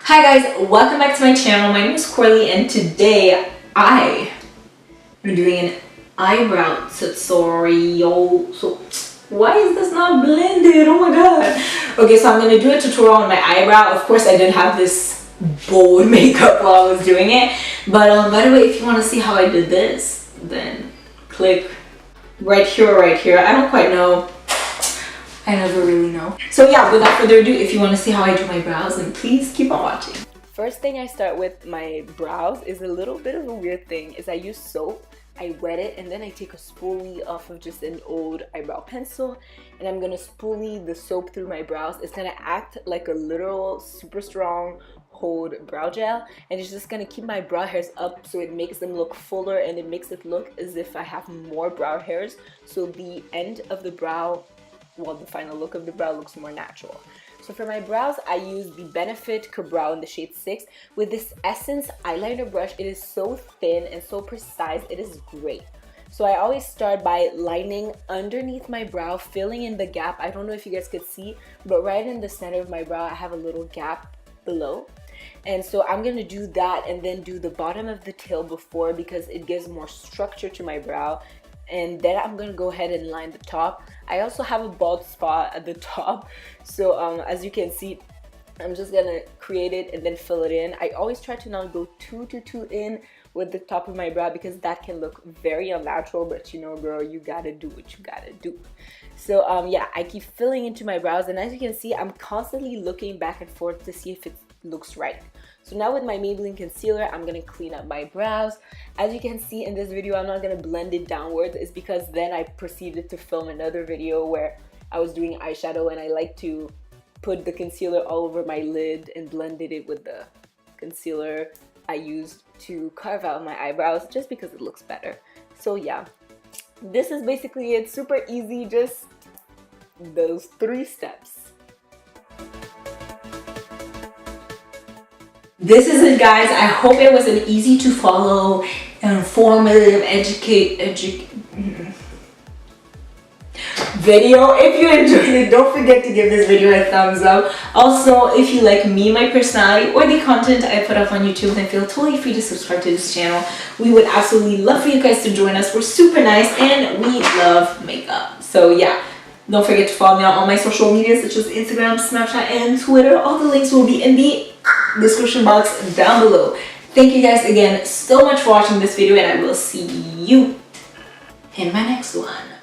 Hi guys, welcome back to my channel. My name is Coralie and today I am doing an eyebrow tutorial. So why is this not blended? Oh my god. Okay, so I'm going to do a tutorial on my eyebrow. Of course I didn't have this bold makeup while I was doing it. But by the way, if you want to see how I did this, then click right here. I don't quite know. I never really know. So yeah, without further ado, if you want to see how I do my brows, then please keep on watching. First thing I start with my brows is a little bit of a weird thing, is I use soap, I wet it, and then I take a spoolie off of just an old eyebrow pencil, and I'm gonna spoolie the soap through my brows. It's gonna act like a literal super strong hold brow gel, and it's just gonna keep my brow hairs up so it makes them look fuller and it makes it look as if I have more brow hairs, so the end of the brow, well, the final look of the brow looks more natural. So for my brows, I use the Benefit Brow in the shade 6 with this Essence eyeliner brush. It is so thin and so precise. It is great. So I always start by lining underneath my brow, filling in the gap. I don't know if you guys could see, but right in the center of my brow, I have a little gap below. And so I'm going to do that and then do the bottom of the tail before, because it gives more structure to my brow. And then I'm gonna go ahead and line the top. I also have a bald spot at the top, so as you can see, I'm just gonna create it and then fill it in. I always try to not go too in with the top of my brow, because that can look very unnatural, but you know, girl, you gotta do what you gotta do. So yeah, I keep filling into my brows, and as you can see, I'm constantly looking back and forth to see if it looks right. So now with my Maybelline concealer, I'm gonna clean up my brows. As you can see in this video, I'm not gonna blend it downwards. It's because then I proceeded to film another video where I was doing eyeshadow, and I like to put the concealer all over my lid and blended it with the concealer I used to carve out my eyebrows, just because it looks better. So yeah, this is basically it. Super easy, just those 3 steps. This is it, guys. I hope it was an easy to follow, informative, video. If you enjoyed it, don't forget to give this video a thumbs up. Also, if you like me, my personality, or the content I put up on YouTube, then feel totally free to subscribe to this channel. We would absolutely love for you guys to join us. We're super nice and we love makeup. So yeah, don't forget to follow me on all my social media such as Instagram, Snapchat, and Twitter. All the links will be in the description box down below. Thank you guys again so much for watching this video, and I will see you in my next one.